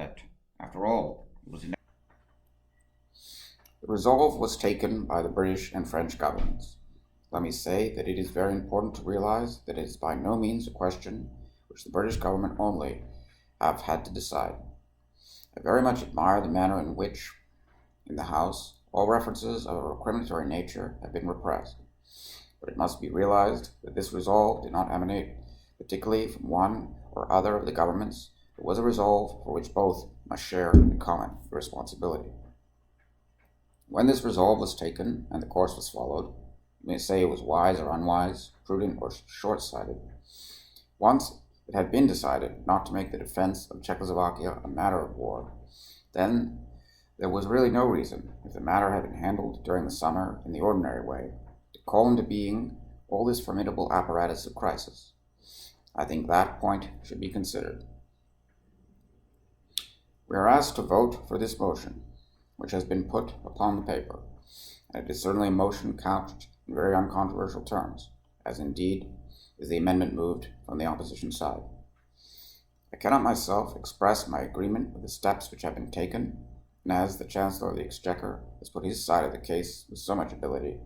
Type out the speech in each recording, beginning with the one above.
that, after all, it was inevitable. The resolve was taken by the British and French governments. Let me say that it is very important to realize that it is by no means a question which the British government only have had to decide. I very much admire the manner in which, in the House, all references of a recriminatory nature have been repressed. But it must be realized that this resolve did not emanate particularly from one or other of the governments. It was a resolve for which both must share in common responsibility. When this resolve was taken and the course was followed, you may say it was wise or unwise, prudent or short-sighted. Once it had been decided not to make the defense of Czechoslovakia a matter of war, then there was really no reason, if the matter had been handled during the summer in the ordinary way, to call into being all this formidable apparatus of crisis. I think that point should be considered. We are asked to vote for this motion, which has been put upon the paper, and it is certainly a motion couched in very uncontroversial terms, as indeed is the amendment moved from the opposition side. I cannot myself express my agreement with the steps which have been taken, and as the Chancellor of the Exchequer has put his side of the case with so much ability,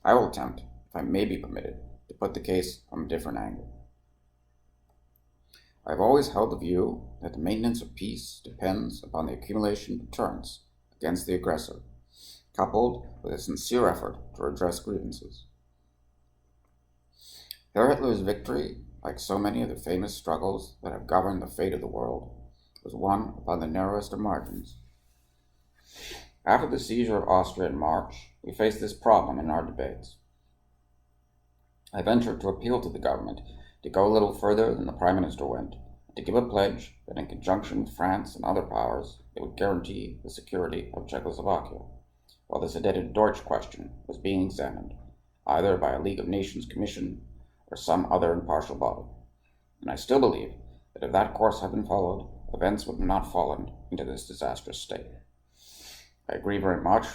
I will attempt, if I may be permitted, to put the case from a different angle. I have always held the view that the maintenance of peace depends upon the accumulation of deterrents against the aggressor, coupled with a sincere effort to redress grievances. Hitler's victory, like so many of the famous struggles that have governed the fate of the world, was won upon the narrowest of margins. After the seizure of Austria in March, we faced this problem in our debates. I ventured to appeal to the government to go a little further than the Prime Minister went, and to give a pledge that in conjunction with France and other powers, it would guarantee the security of Czechoslovakia, while the Sudetendeutsch question was being examined, either by a League of Nations Commission or some other impartial body. And I still believe that if that course had been followed, events would have not fallen into this disastrous state. I agree very much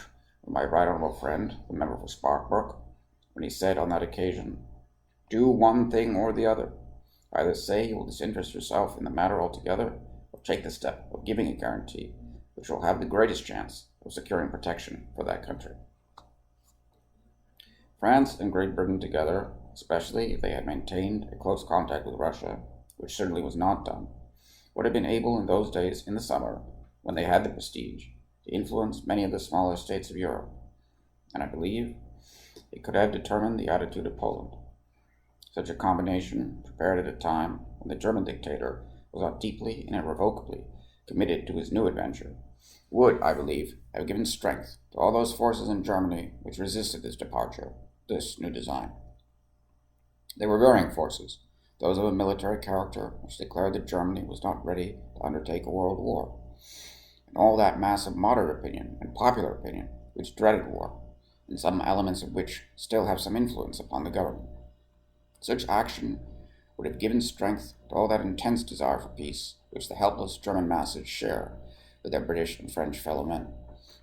with my right honorable friend, the member for Sparkbrook, when he said on that occasion, "Do one thing or the other. Either say you will disinterest yourself in the matter altogether, or take the step of giving a guarantee, which will have the greatest chance of securing protection for that country." France and Great Britain together, especially if they had maintained a close contact with Russia, which certainly was not done, would have been able in those days in the summer, when they had the prestige, to influence many of the smaller states of Europe, and I believe it could have determined the attitude of Poland. Such a combination, prepared at a time when the German dictator was not deeply and irrevocably committed to his new adventure, would, I believe, have given strength to all those forces in Germany which resisted this departure, this new design. They were varying forces, those of a military character which declared that Germany was not ready to undertake a world war, and all that mass of moderate opinion and popular opinion which dreaded war, and some elements of which still have some influence upon the government. Such action would have given strength to all that intense desire for peace which the helpless German masses share with their British and French fellow men,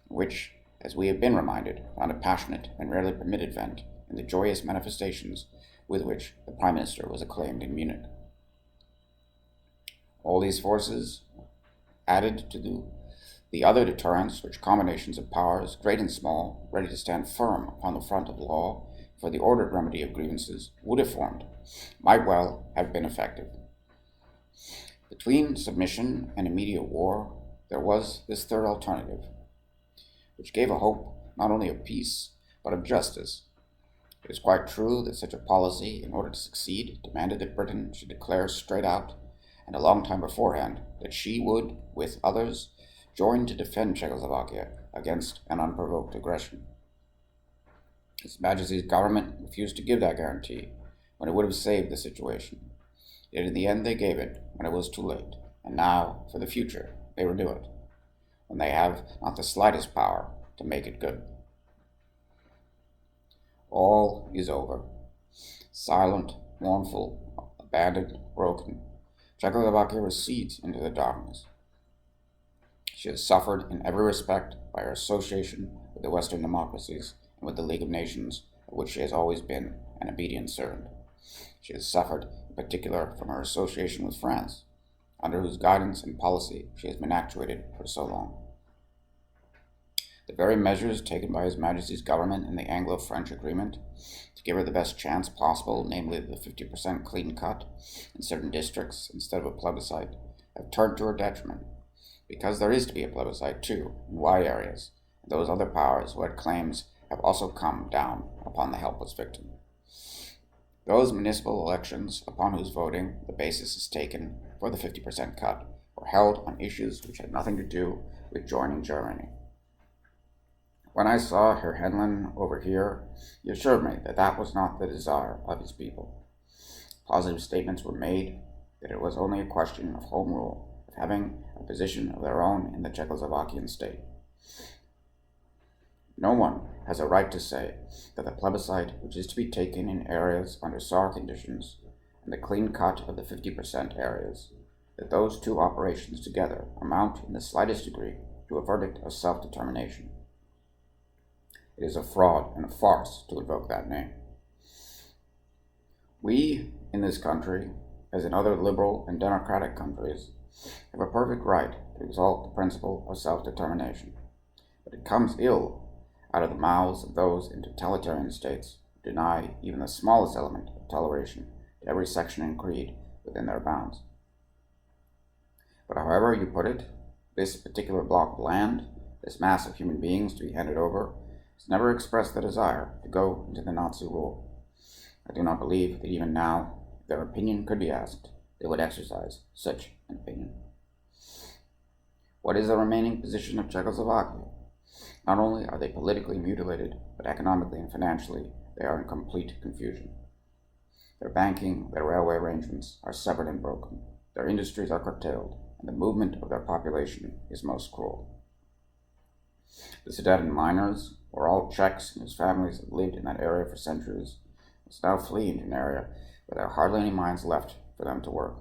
which, as we have been reminded, found a passionate and rarely permitted vent in the joyous manifestations with which the Prime Minister was acclaimed in Munich. All these forces, added to the other deterrents which combinations of powers, great and small, ready to stand firm upon the front of the law for the ordered remedy of grievances, would have formed, might well have been effective. Between submission and immediate war, there was this third alternative, which gave a hope not only of peace, but of justice. It is quite true that such a policy, in order to succeed, demanded that Britain should declare straight out, and a long time beforehand, that she would, with others, join to defend Czechoslovakia against an unprovoked aggression. His Majesty's government refused to give that guarantee when it would have saved the situation. Yet in the end they gave it when it was too late, and now, for the future, they renew it, when they have not the slightest power to make it good. All is over. Silent, mournful, abandoned, broken, Czechoslovakia recedes into the darkness. She has suffered in every respect by her association with the Western democracies and with the League of Nations, of which she has always been an obedient servant. She has suffered, in particular, from her association with France, under whose guidance and policy she has been actuated for so long. The very measures taken by His Majesty's government in the Anglo-French Agreement to give her the best chance possible, namely the 50% clean cut in certain districts instead of a plebiscite, have turned to her detriment, because there is to be a plebiscite too in wide areas, and those other powers who had claims have also come down upon the helpless victim. Those municipal elections upon whose voting the basis is taken for the 50% cut were held on issues which had nothing to do with joining Germany. When I saw Herr Henlin over here, he assured me that that was not the desire of his people. Positive statements were made that it was only a question of home rule, of having a position of their own in the Czechoslovakian state. No one has a right to say that the plebiscite which is to be taken in areas under SAR conditions and the clean cut of the 50% areas, that those two operations together amount in the slightest degree to a verdict of self-determination. It is a fraud and a farce to invoke that name. We, in this country, as in other liberal and democratic countries, have a perfect right to exalt the principle of self-determination, but it comes ill out of the mouths of those in totalitarian states who deny even the smallest element of toleration to every section and creed within their bounds. But however you put it, this particular block of land, this mass of human beings to be handed over, has never expressed the desire to go into the Nazi rule. I do not believe that even now, if their opinion could be asked, they would exercise such an opinion. What is the remaining position of Czechoslovakia? Not only are they politically mutilated, but economically and financially they are in complete confusion. Their banking, their railway arrangements are severed and broken. Their industries are curtailed, and the movement of their population is most cruel. The Sudeten miners, who are all Czechs and whose families have lived in that area for centuries, must now flee into an area where there are hardly any mines left for them to work.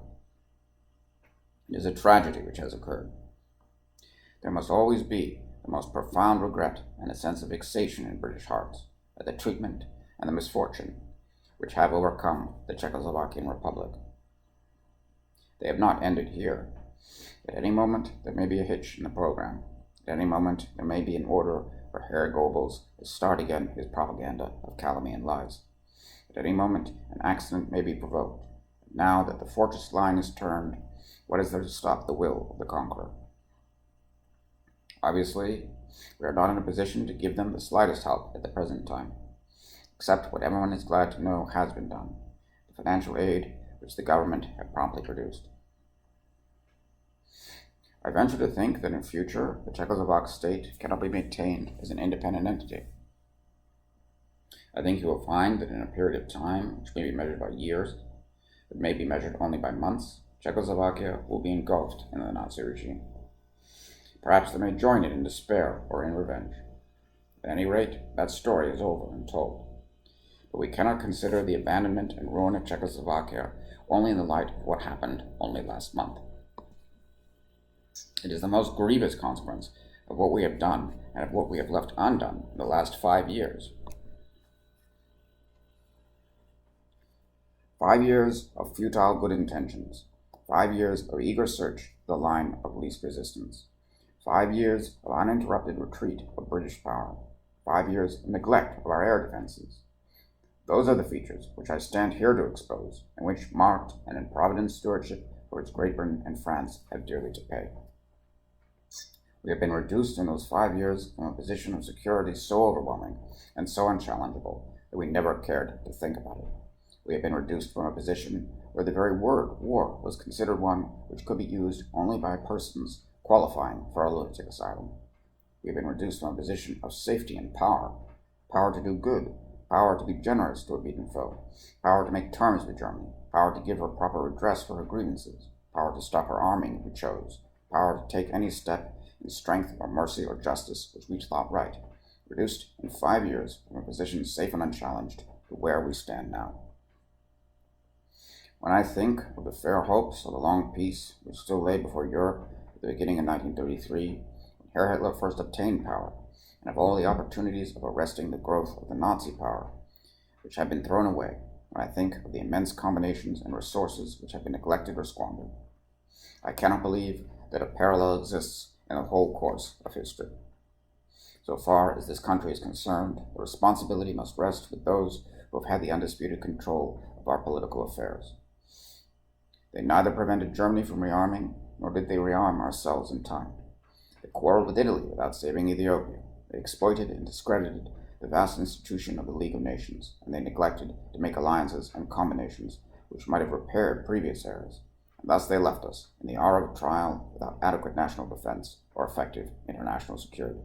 It is a tragedy which has occurred. There must always be the most profound regret and a sense of vexation in British hearts at the treatment and the misfortune which have overcome the Czechoslovakian Republic. They have not ended here. At any moment there may be a hitch in the program. At any moment there may be an order for Herr Goebbels to start again his propaganda of calumny and lies. At any moment an accident may be provoked. Now that the fortress line is turned, what is there to stop the will of the conqueror? Obviously, we are not in a position to give them the slightest help at the present time, except what everyone is glad to know has been done, the financial aid which the government have promptly produced. I venture to think that in future the Czechoslovak state cannot be maintained as an independent entity. I think you will find that in a period of time, which may be measured by years, but may be measured only by months, Czechoslovakia will be engulfed in the Nazi regime. Perhaps they may join it in despair or in revenge. At any rate, that story is over and told. But we cannot consider the abandonment and ruin of Czechoslovakia only in the light of what happened only last month. It is the most grievous consequence of what we have done and of what we have left undone in the last 5 years. 5 years of futile good intentions, 5 years of eager search for the line of least resistance, 5 years of uninterrupted retreat of British power, 5 years of neglect of our air defenses. Those are the features which I stand here to expose, and which marked and improvident stewardship for which Great Britain and France have dearly to pay. We have been reduced in those 5 years from a position of security so overwhelming and so unchallengeable that we never cared to think about it. We have been reduced from a position where the very word war was considered one which could be used only by persons qualifying for a lunatic asylum. We have been reduced from a position of safety and power, power to do good, power to be generous to a beaten foe, power to make terms with Germany, power to give her proper redress for her grievances, power to stop her arming if we chose, power to take any step in strength or mercy or justice which we thought right, reduced in 5 years from a position safe and unchallenged to where we stand now. When I think of the fair hopes of the long peace which still lay before Europe at the beginning of 1933, when Herr Hitler first obtained power, and of all the opportunities of arresting the growth of the Nazi power, which have been thrown away, when I think of the immense combinations and resources which have been neglected or squandered, I cannot believe that a parallel exists in the whole course of history. So far as this country is concerned, the responsibility must rest with those who have had the undisputed control of our political affairs. They neither prevented Germany from rearming, nor did they rearm ourselves in time. They quarreled with Italy without saving Ethiopia. They exploited and discredited the vast institution of the League of Nations, and they neglected to make alliances and combinations which might have repaired previous errors. And thus they left us, in the hour of trial, without adequate national defense or effective international security.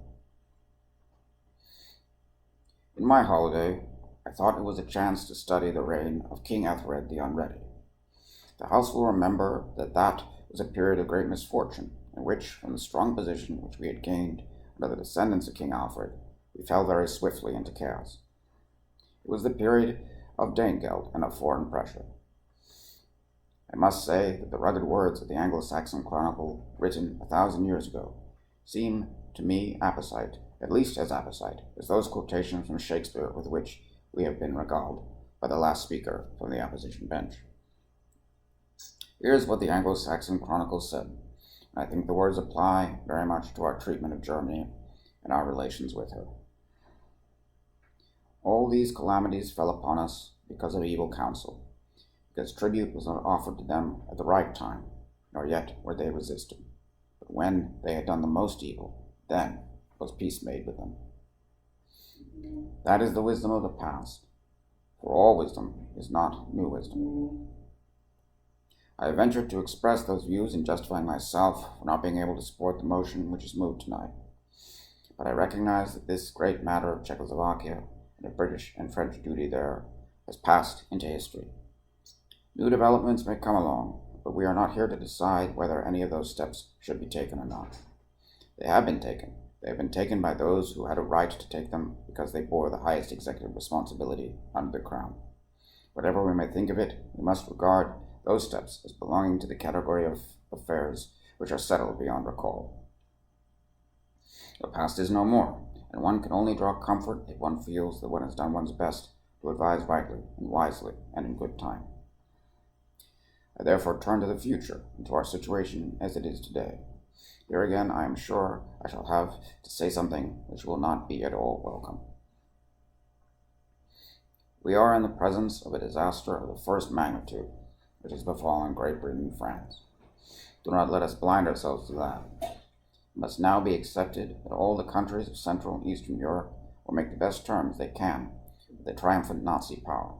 In my holiday, I thought it was a chance to study the reign of King Ethelred the Unready. The House will remember that was a period of great misfortune, in which, from the strong position which we had gained under the descendants of King Alfred, we fell very swiftly into chaos. It was the period of Danegeld and of foreign pressure. I must say that the rugged words of the Anglo-Saxon Chronicle, written 1,000 years ago, seem to me apposite, at least as apposite, as those quotations from Shakespeare with which we have been regaled by the last speaker from the opposition bench. Here's what the Anglo-Saxon Chronicle said, and I think the words apply very much to our treatment of Germany and our relations with her. All these calamities fell upon us because of evil counsel, because tribute was not offered to them at the right time, nor yet were they resisted. But when they had done the most evil, then was peace made with them. That is the wisdom of the past, for all wisdom is not new wisdom. I have ventured to express those views in justifying myself for not being able to support the motion which is moved tonight. But I recognize that this great matter of Czechoslovakia and of British and French duty there has passed into history. New developments may come along, but we are not here to decide whether any of those steps should be taken or not. They have been taken. They have been taken by those who had a right to take them because they bore the highest executive responsibility under the Crown. Whatever we may think of it, we must regard those steps as belonging to the category of affairs which are settled beyond recall. The past is no more, and one can only draw comfort if one feels that one has done one's best to advise rightly and wisely and in good time. I therefore turn to the future and to our situation as it is today. Here again, I am sure I shall have to say something which will not be at all welcome. We are in the presence of a disaster of the first magnitude, which has befallen Great Britain and France. Do not let us blind ourselves to that. It must now be accepted that all the countries of Central and Eastern Europe will make the best terms they can with the triumphant Nazi power.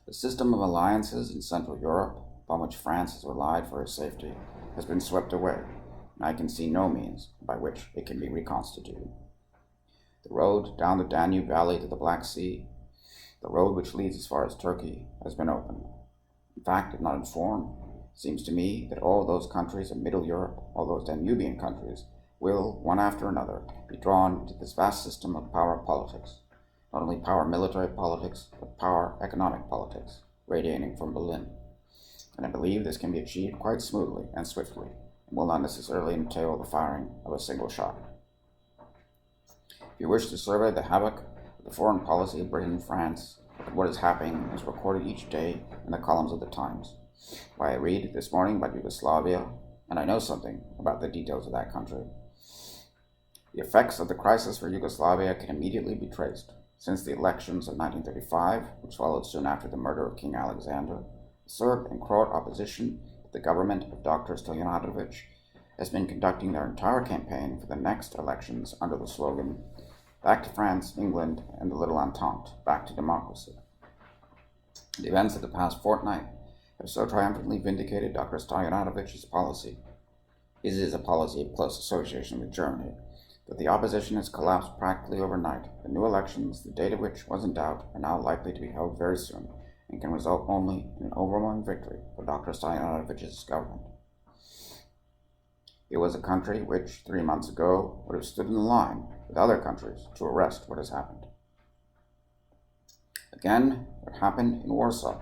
The system of alliances in Central Europe, upon which France has relied for her safety, has been swept away, and I can see no means by which it can be reconstituted. The road down the Danube Valley to the Black Sea, the road which leads as far as Turkey, has been opened. In fact, if not informed, it seems to me that all those countries of Middle Europe, all those Danubian countries, will, one after another, be drawn into this vast system of power politics, not only power military politics, but power economic politics, radiating from Berlin. And I believe this can be achieved quite smoothly and swiftly, and will not necessarily entail the firing of a single shot. If you wish to survey the havoc of the foreign policy of Britain and France, look at what is happening as recorded each day in the columns of the Times. Why, I read this morning about Yugoslavia, and I know something about the details of that country. The effects of the crisis for Yugoslavia can immediately be traced. Since the elections of 1935, which followed soon after the murder of King Alexander, the Serb and Croat opposition to the government of Dr. Stoljanović has been conducting their entire campaign for the next elections under the slogan, "Back to France, England, and the Little Entente, back to democracy." The events of the past fortnight have so triumphantly vindicated Dr. Stoljanović's policy. It is a policy of close association with Germany, that the opposition has collapsed practically overnight. The new elections, the date of which was in doubt, are now likely to be held very soon, and can result only in an overwhelming victory for Dr. Stoljanović's government. It was a country which, 3 months ago, would have stood in line with other countries to arrest what has happened. Again, what happened in Warsaw?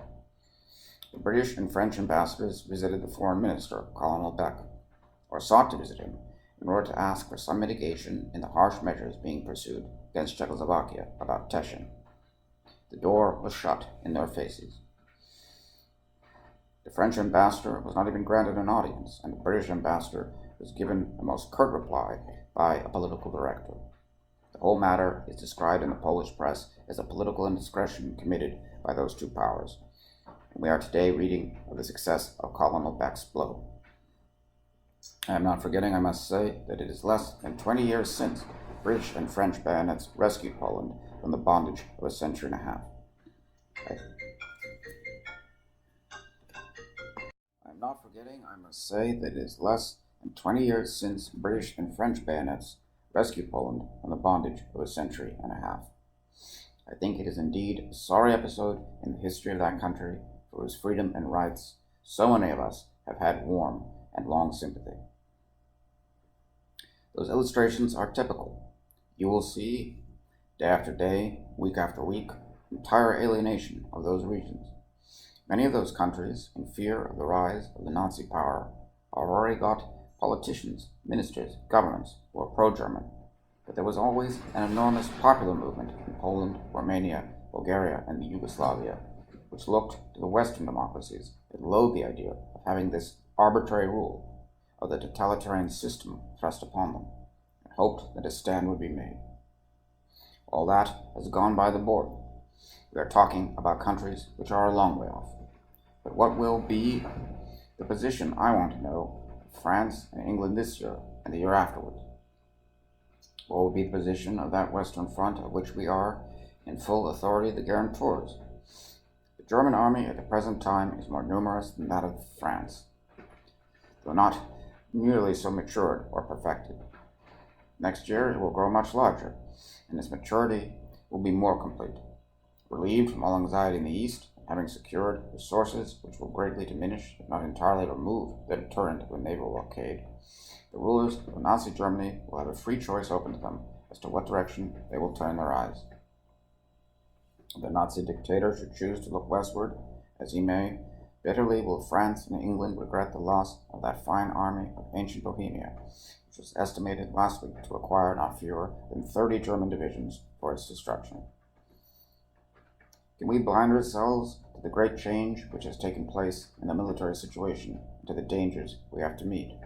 The British and French ambassadors visited the foreign minister, Colonel Beck, or sought to visit him, in order to ask for some mitigation in the harsh measures being pursued against Czechoslovakia about Tesin. The door was shut in their faces. The French ambassador was not even granted an audience, and the British ambassador was given a most curt reply by a political director. The whole matter is described in the Polish press as a political indiscretion committed by those two powers, and we are today reading of the success of Colonel Beck's blow. I am not forgetting, I must say, that it is less than 20 years since British and French bayonets rescued Poland from the bondage of a century and a half. I am not forgetting, I must say, that it is less than 20 years since British and French bayonets rescued Poland from the bondage of a century and a half. I think it is indeed a sorry episode in the history of that country for whose freedom and rights so many of us have had warm and long sympathy. Those illustrations are typical. You will see, day after day, week after week, entire alienation of those regions. Many of those countries, in fear of the rise of the Nazi power, have already got politicians, ministers, governments who are pro-German. But there was always an enormous popular movement in Poland, Romania, Bulgaria, and Yugoslavia, which looked to the Western democracies that loathed the idea of having this arbitrary rule of the totalitarian system thrust upon them, and hoped that a stand would be made. All that has gone by the board. We are talking about countries which are a long way off. But what will be the position, I want to know, of France and England this year and the year afterwards? What will be the position of that Western Front of which we are, in full authority, the guarantors? The German army at the present time is more numerous than that of France, though not nearly so matured or perfected. Next year it will grow much larger, and its maturity will be more complete. Relieved from all anxiety in the East, having secured resources which will greatly diminish, if not entirely remove, the deterrent of a naval blockade, the rulers of Nazi Germany will have a free choice open to them as to what direction they will turn their eyes. The Nazi dictator should choose to look westward, as he may. Bitterly will France and England regret the loss of that fine army of ancient Bohemia, which was estimated last week to require not fewer than 30 German divisions for its destruction. Can we blind ourselves to the great change which has taken place in the military situation and to the dangers we have to meet?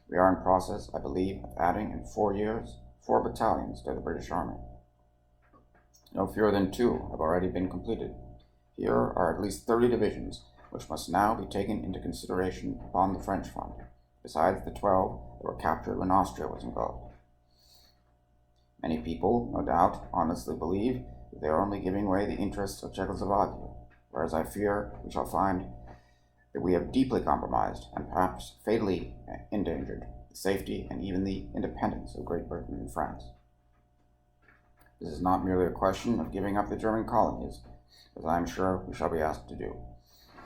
We are in process, I believe, of adding in 4 years 4 battalions to the British Army. No fewer than 2 have already been completed. Here are at least 30 divisions which must now be taken into consideration upon the French front, besides the 12 that were captured when Austria was involved. Many people, no doubt, honestly believe that they are only giving away the interests of Czechoslovakia, whereas I fear we shall find that we have deeply compromised and perhaps fatally endangered the safety and even the independence of Great Britain and France. This is not merely a question of giving up the German colonies, as I am sure we shall be asked to do,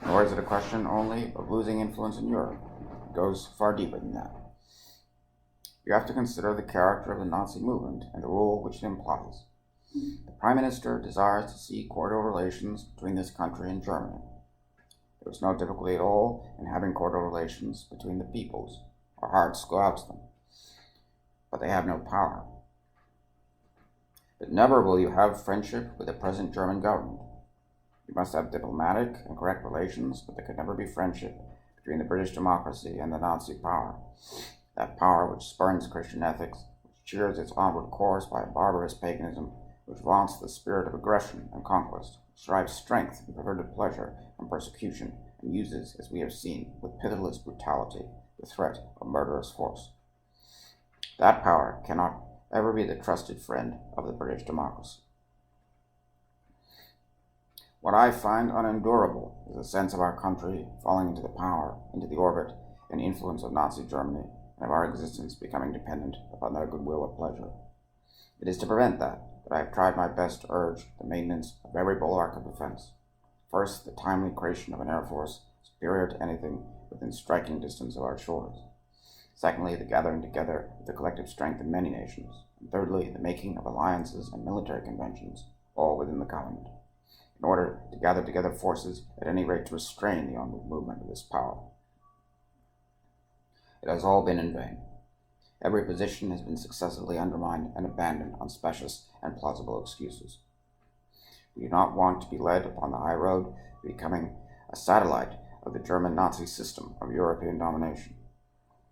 nor is it a question only of losing influence in Europe. It goes far deeper than that. You have to consider the character of the Nazi movement and the rule which it implies. The Prime Minister desires to see cordial relations between this country and Germany. There is no difficulty at all in having cordial relations between the peoples. Our hearts go out to them, but they have no power. But never will you have friendship with the present German government. You must have diplomatic and correct relations, but there could never be friendship between the British democracy and the Nazi power. That power which spurns Christian ethics, which cheers its onward course by a barbarous paganism, which vaunts the spirit of aggression and conquest, which derives strength and perverted pleasure from persecution, and uses, as we have seen, with pitiless brutality, the threat of murderous force. That power cannot ever be the trusted friend of the British democracy. What I find unendurable is the sense of our country falling into the power, into the orbit and influence of Nazi Germany, and of our existence becoming dependent upon their goodwill or pleasure. It is to prevent that I have tried my best to urge the maintenance of every bulwark of defense. First, the timely creation of an air force superior to anything within striking distance of our shores. Secondly, the gathering together of the collective strength of many nations. And thirdly, the making of alliances and military conventions, all within the covenant, in order to gather together forces at any rate to restrain the onward movement of this power. It has all been in vain. Every position has been successively undermined and abandoned on specious and plausible excuses. We do not want to be led upon the high road to becoming a satellite of the German Nazi system of European domination.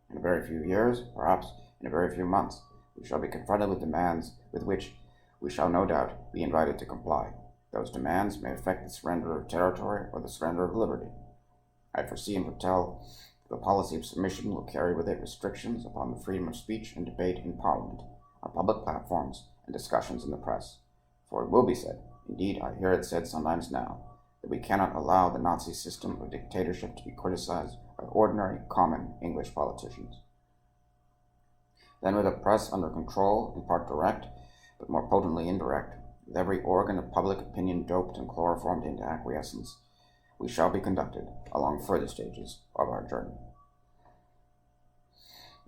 In a very few years, perhaps in a very few months, we shall be confronted with demands with which we shall no doubt be invited to comply. Those demands may affect the surrender of territory or the surrender of liberty. I foresee and foretell that the policy of submission will carry with it restrictions upon the freedom of speech and debate in Parliament, on public platforms, and discussions in the press. For it will be said, indeed I hear it said sometimes now, that we cannot allow the Nazi system of dictatorship to be criticized by ordinary, common English politicians. Then with a press under control, in part direct, but more potently indirect, with every organ of public opinion doped and chloroformed into acquiescence, we shall be conducted along further stages of our journey.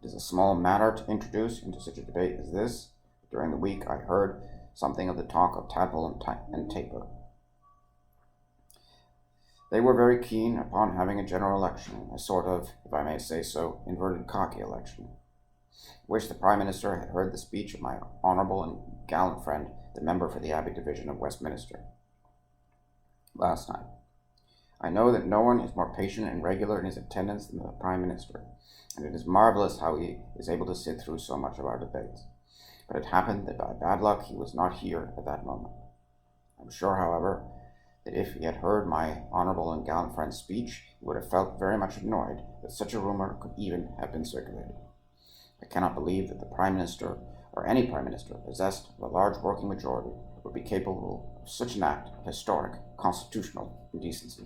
It is a small matter to introduce into such a debate as this. During the week I heard something of the talk of tadpole and taper. They were very keen upon having a general election, a sort of, if I may say so, inverted cocky election. I wish the Prime Minister had heard the speech of my honourable and gallant friend, the member for the Abbey Division of Westminster, last night. I know that no one is more patient and regular in his attendance than the Prime Minister, and it is marvellous how he is able to sit through so much of our debates. But it happened that by bad luck he was not here at that moment. I am sure, however, that if he had heard my honourable and gallant friend's speech, he would have felt very much annoyed that such a rumour could even have been circulated. I cannot believe that the Prime Minister, or any Prime Minister, possessed of a large working majority, would be capable of such an act of historic, constitutional indecency.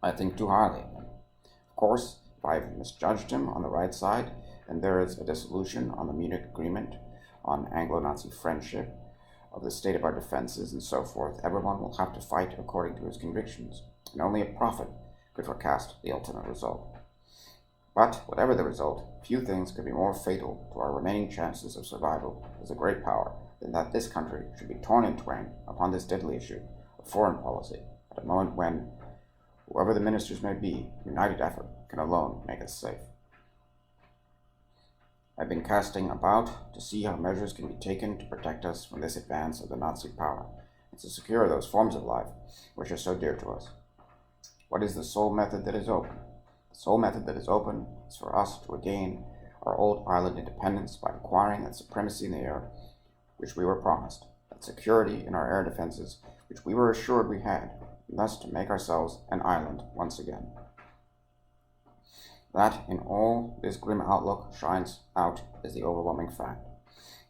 I think too highly of him. Of course, if I have misjudged him on the right side, then there is a dissolution on the Munich Agreement, on Anglo-Nazi friendship, of the state of our defenses, and so forth. Everyone will have to fight according to his convictions, and only a prophet could forecast the ultimate result. But, whatever the result, few things could be more fatal to our remaining chances of survival as a great power than that this country should be torn in twain upon this deadly issue of foreign policy at a moment when, whoever the ministers may be, united effort can alone make us safe. I've been casting about to see how measures can be taken to protect us from this advance of the Nazi power, and to secure those forms of life which are so dear to us. What is the sole method that is open? The sole method that is open is for us to regain our old island independence by acquiring that supremacy in the air which we were promised, that security in our air defenses which we were assured we had, and thus to make ourselves an island once again. That in all this grim outlook shines out as the overwhelming fact.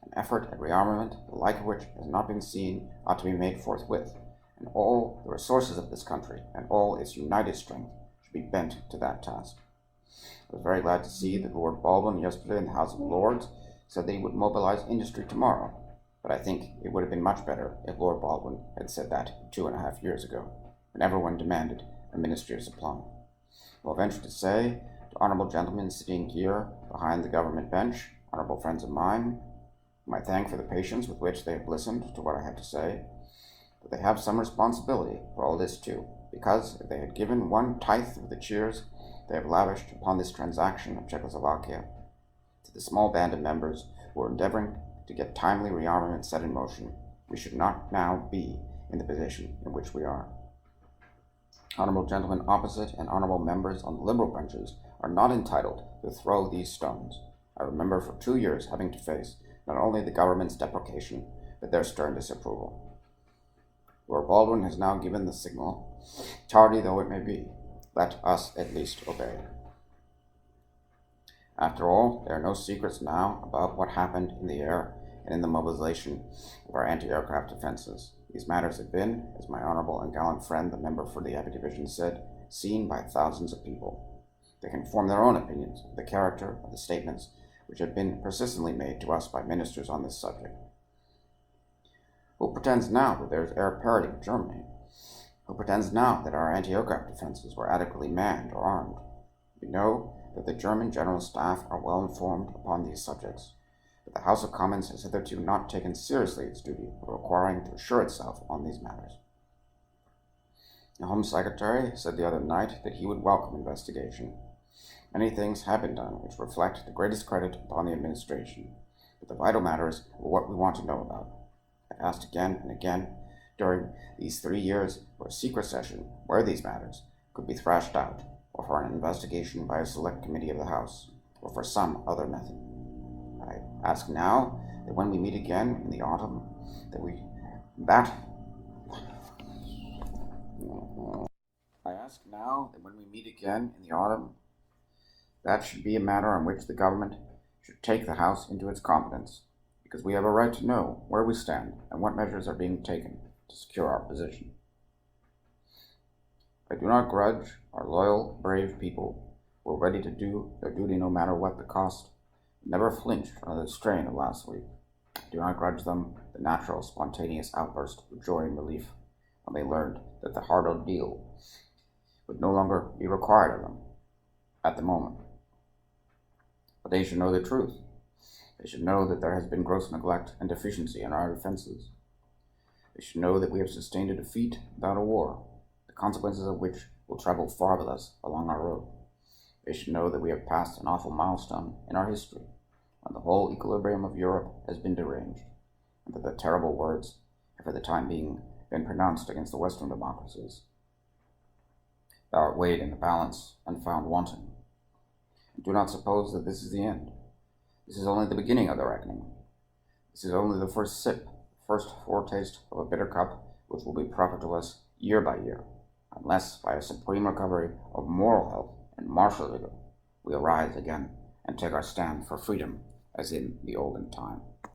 An effort at rearmament, the like of which has not been seen, ought to be made forthwith, and all the resources of this country and all its united strength should be bent to that task. I was very glad to see that Lord Baldwin yesterday in the House of Lords said that he would mobilize industry tomorrow, but I think it would have been much better if Lord Baldwin had said that 2.5 years ago, when everyone demanded a Ministry of Supply. I will venture to say, to honourable gentlemen sitting here behind the government bench, honourable friends of mine, whom I thank for the patience with which they have listened to what I have to say, that they have some responsibility for all this too, because if they had given one tithe of the cheers they have lavished upon this transaction of Czechoslovakia to the small band of members who are endeavouring to get timely rearmament set in motion, we should not now be in the position in which we are. Honourable gentlemen opposite and honourable members on the Liberal benches are not entitled to throw these stones. I remember for 2 years having to face not only the government's deprecation, but their stern disapproval. Lord Baldwin has now given the signal, tardy though it may be. Let us at least obey. After all, there are no secrets now about what happened in the air and in the mobilization of our anti-aircraft defenses. These matters have been, as my honourable and gallant friend, the member for the Abbey Division, said, seen by thousands of people. They can form their own opinions of the character of the statements which have been persistently made to us by ministers on this subject. Who pretends now that there is air parity with Germany? Who pretends now that our anti-aircraft defenses were adequately manned or armed? We know that the German General Staff are well informed upon these subjects, but the House of Commons has hitherto not taken seriously its duty of requiring to assure itself on these matters. The Home Secretary said the other night that he would welcome investigation. Many things have been done which reflect the greatest credit upon the administration, but the vital matters are what we want to know about. I asked again and again during these 3 years for a secret session where these matters could be thrashed out, or for an investigation by a select committee of the House, or for some other method. I ask now that when we meet again in the autumn, that should be a matter on which the government should take the House into its confidence, because we have a right to know where we stand and what measures are being taken to secure our position. I do not grudge our loyal, brave people who were ready to do their duty no matter what the cost, and never flinched under the strain of last week. I do not grudge them the natural, spontaneous outburst of joy and relief when they learned that the hard ordeal would no longer be required of them at the moment. But they should know the truth. They should know that there has been gross neglect and deficiency in our defenses. They should know that we have sustained a defeat without a war, the consequences of which will travel far with us along our road. They should know that we have passed an awful milestone in our history, when the whole equilibrium of Europe has been deranged, and that the terrible words have for the time being been pronounced against the Western democracies. Thou art weighed in the balance and found wanting. And do not suppose that this is the end. This is only the beginning of the reckoning. This is only the first sip, first foretaste of a bitter cup which will be proffered to us year by year, unless by a supreme recovery of moral health and martial vigor we arise again and take our stand for freedom as in the olden time.